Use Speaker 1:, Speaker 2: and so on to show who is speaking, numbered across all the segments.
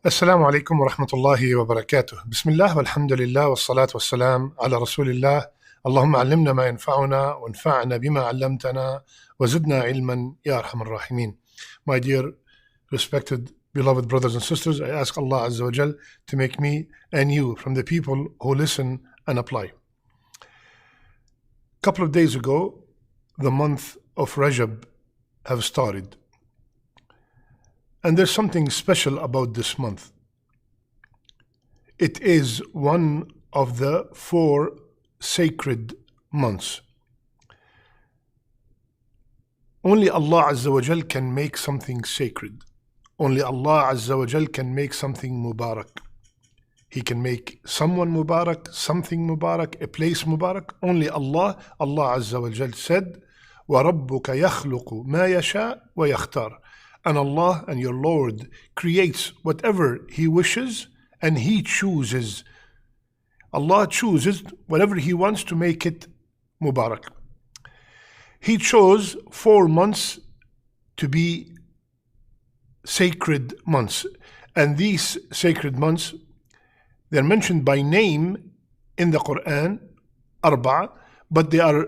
Speaker 1: السلام عليكم ورحمة الله وبركاته. بسم الله والحمد لله والصلاة والسلام على رسول الله. اللهم علمنا ما ينفعنا وانفعنا بما علمتنا وزدنا علما يا أرحم الراحمين. My dear, respected, beloved brothers and sisters, I ask Allah Azza wa Jal to make me and you from the people who listen and apply. A couple of days ago, the month of Rajab have started. And there's something special about this month. It is one of the 4 sacred months. Only Allah Azza wa Jal can make something sacred. Only Allah Azza wa Jal can make something mubarak. He can make someone mubarak, something mubarak, a place mubarak. Only Allah Azza wa Jal said, وَرَبُّكَ يَخْلُقُ مَا يَشَاءُ وَيَخْتَارُ. And Allah and your Lord creates whatever He wishes and He chooses. Allah chooses whatever He wants to make it Mubarak. He chose 4 months to be sacred months. And these sacred months, they're mentioned by name in the Quran, Arba'a. But they are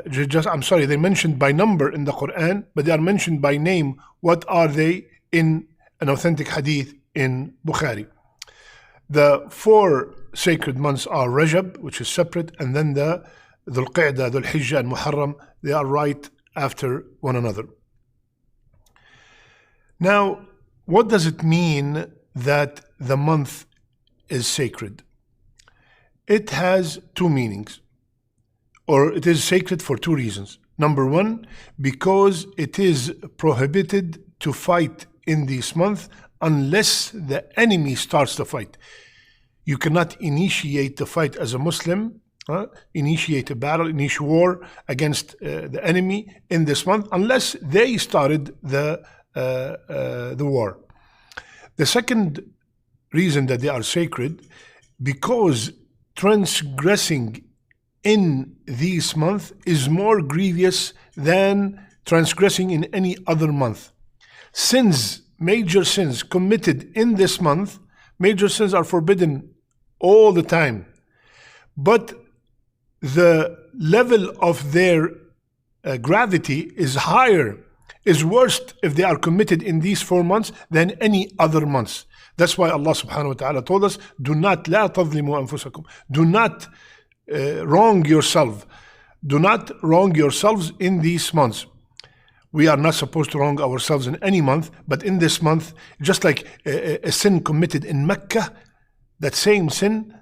Speaker 1: they're mentioned by number in the Quran, but they are mentioned by name. What are they in an authentic hadith in Bukhari? The 4 sacred months are Rajab, which is separate, and then the Dhul Qa'dah, Dhul Hijjah, and Muharram. They are right after one another. Now, what does it mean that the month is sacred? It has 2 meanings. Or it is sacred for 2 reasons. Number 1, because it is prohibited to fight in this month unless the enemy starts the fight. You cannot initiate the fight as a Muslim, initiate a battle, initiate war against the enemy in this month unless they started the war. The second reason that they are sacred, because transgressing in this month is more grievous than transgressing in any other month. Sins, major sins committed in this month, major sins are forbidden all the time. But the level of their gravity is higher, is worse if they are committed in these 4 months than any other months. That's why Allah subhanahu wa ta'ala told us, do not لا تظلموا أنفسكم. Do not wrong yourself. Do not wrong yourselves in these months. We are not supposed to wrong ourselves in any month, but in this month, just like a sin committed in Mecca, that same sin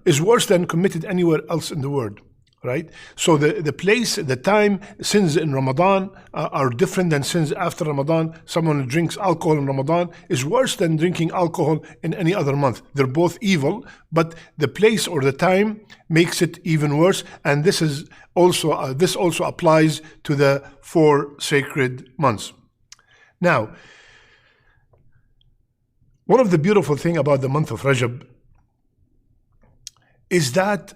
Speaker 1: is worse than committed anywhere else in the world. Right? So the place, the time, sins in Ramadan are different than sins after Ramadan. Someone who drinks alcohol in Ramadan is worse than drinking alcohol in any other month. They're both evil, but the place or the time makes it even worse. And this also applies to the 4 sacred months. Now, one of the beautiful things about the month of Rajab is that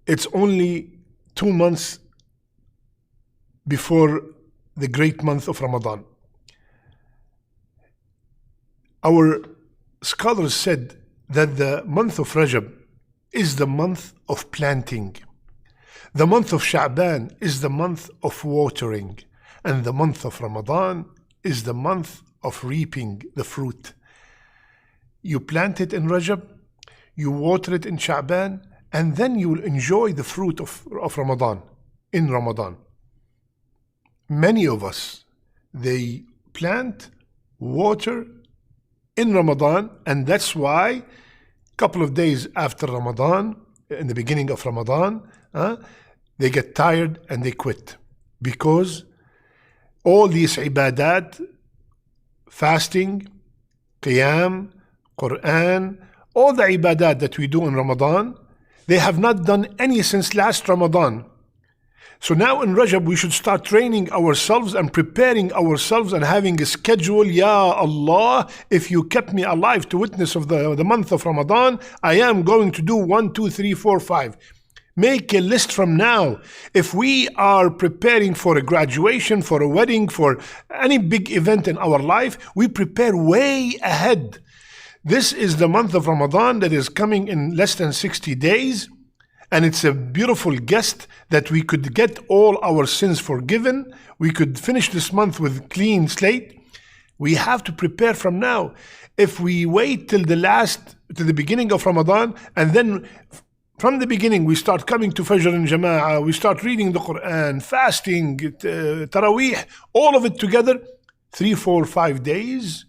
Speaker 1: it's only 2 months before the great month of Ramadan. Our scholars said that the month of Rajab is the month of planting. The month of Sha'ban is the month of watering. And the month of Ramadan is the month of reaping the fruit. You plant it in Rajab, you water it in Sha'ban, and then you will enjoy the fruit of Ramadan, in Ramadan. Many of us, they plant, water in Ramadan, and that's why a couple of days after Ramadan, in the beginning of Ramadan, they get tired and they quit. Because all these ibadat, fasting, qiyam, Quran, all the ibadat that we do in Ramadan, they have not done any since last Ramadan. So now in Rajab, we should start training ourselves and preparing ourselves and having a schedule. Ya Allah, if you kept me alive to witness of the month of Ramadan, I am going to do 1, 2, 3, 4, 5. Make a list from now. If we are preparing for a graduation, for a wedding, for any big event in our life, we prepare way ahead. This is the month of Ramadan that is coming in less than 60 days. And it's a beautiful guest that we could get all our sins forgiven. We could finish this month with clean slate. We have to prepare from now. If we wait till the beginning of Ramadan, and then from the beginning we start coming to Fajr and Jama'ah, we start reading the Quran, fasting, Taraweeh, all of it together, 3, 4, 5 days,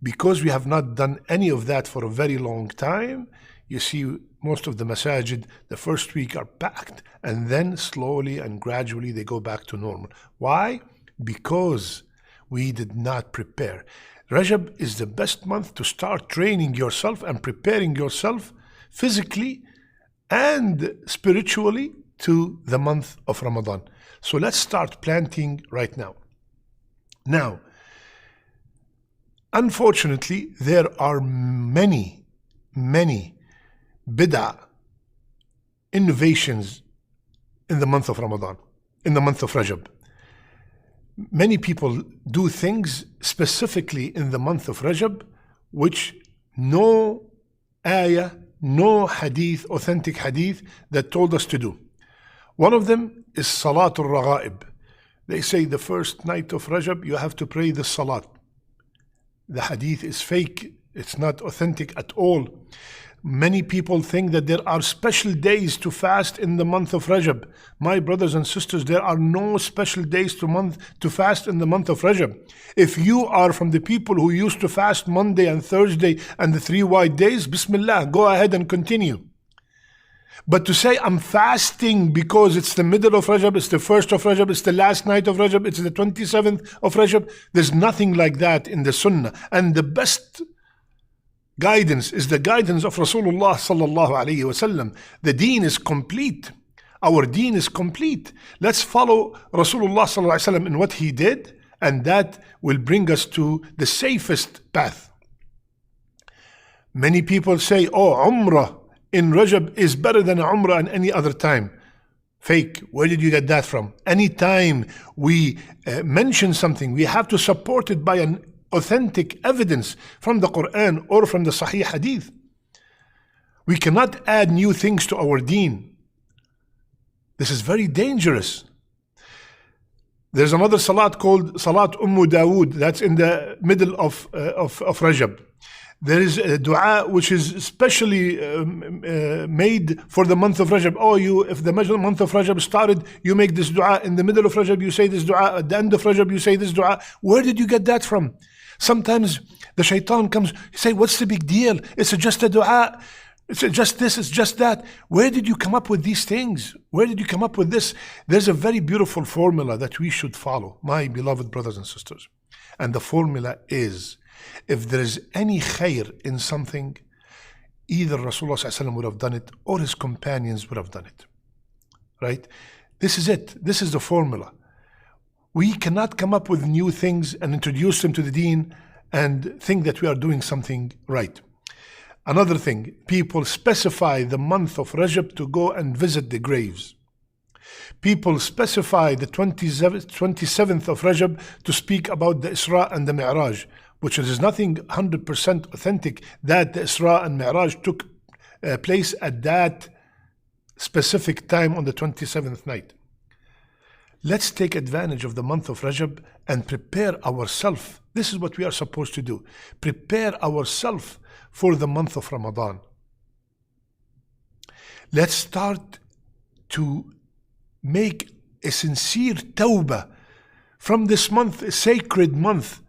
Speaker 1: because we have not done any of that for a very long time. You see, most of the masajid, the first week are packed, and then slowly and gradually they go back to normal. Why? Because we did not prepare. Rajab is the best month to start training yourself and preparing yourself physically and spiritually to the month of Ramadan. So let's start planting right now. Now, unfortunately, there are many bid'ah innovations in the month of Ramadan, in the month of Rajab. Many people do things specifically in the month of Rajab which no ayah, no hadith, authentic hadith that told us to do. One of them is Salatul Raghaib. They say the first night of Rajab you have to pray the Salat. The hadith is fake. It's not authentic at all. Many people think that there are special days to fast in the month of Rajab. My brothers and sisters, there are no special days to fast in the month of Rajab. If you are from the people who used to fast Monday and Thursday and the 3 white days, Bismillah, go ahead and continue. But to say I'm fasting because it's the middle of Rajab, it's the first of Rajab, it's the last night of Rajab, it's the 27th of Rajab, there's nothing like that in the Sunnah. And the best guidance is the guidance of Rasulullah sallallahu alayhi wasallam. The deen is complete. Our deen is complete. Let's follow Rasulullah sallallahu alayhi wasallam in what he did, and that will bring us to the safest path. Many people say, oh, Umrah in Rajab is better than Umrah in any other time. Fake. Where did you get that from? Anytime we mention something, we have to support it by an authentic evidence from the Quran or from the Sahih Hadith. We cannot add new things to our deen. This is very dangerous. There's another salat called Salat Dawood that's in the middle of Rajab. There is a dua which is specially made for the month of Rajab. Oh, if the month of Rajab started, you make this dua. In the middle of Rajab, you say this dua. At the end of Rajab, you say this dua. Where did you get that from? Sometimes the shaitan comes, say, what's the big deal? It's just a dua. It's just this, it's just that. Where did you come up with these things? Where did you come up with this? There's a very beautiful formula that we should follow, my beloved brothers and sisters. And the formula is, if there is any khair in something, either Rasulullah ﷺ would have done it or his companions would have done it. Right? This is it. This is the formula. We cannot come up with new things and introduce them to the deen and think that we are doing something right. Another thing, people specify the month of Rajab to go and visit the graves. People specify the 27th of Rajab to speak about the Isra and the Mi'raj, which is nothing 100% authentic that the Isra and Mi'raj took place at that specific time on the 27th night. Let's take advantage of the month of Rajab and prepare ourselves. This is what we are supposed to do. Prepare ourselves for the month of Ramadan. Let's start to make a sincere tawbah from this month, a sacred month,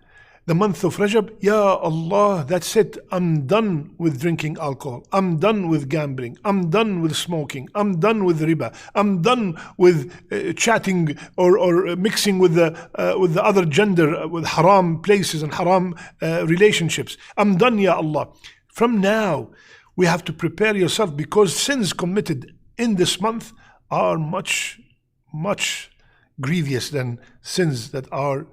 Speaker 1: the month of Rajab. Ya Allah, that's it. I'm done with drinking alcohol. I'm done with gambling. I'm done with smoking. I'm done with riba. I'm done with chatting or mixing with the other gender, with haram places and haram relationships. I'm done, Ya Allah. From now, we have to prepare yourself, because sins committed in this month are much grievous than sins that are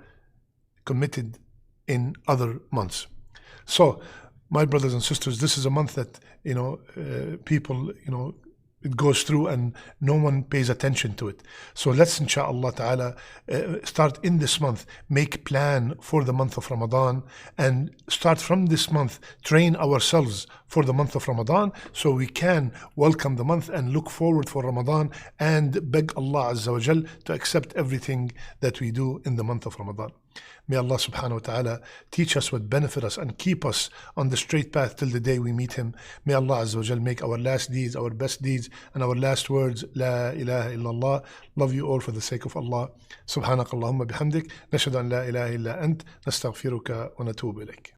Speaker 1: committed in other months. So, my brothers and sisters, this is a month that people it goes through and no one pays attention to it. So let's, inshallah ta'ala, start in this month, make plan for the month of Ramadan, and start from this month, train ourselves for the month of Ramadan so we can welcome the month and look forward for Ramadan and beg Allah Azza wa Jal to accept everything that we do in the month of Ramadan. May Allah subhanahu wa ta'ala teach us what benefit us and keep us on the straight path till the day we meet Him. May Allah Azza wa Jal make our last deeds, our best deeds, and our last words, La ilaha illallah. Love you all for the sake of Allah. Subhanak Allahumma bihamdik. Nashhadu an la ilaha illa ant. Nastaghfiruka wa natubu ilayk.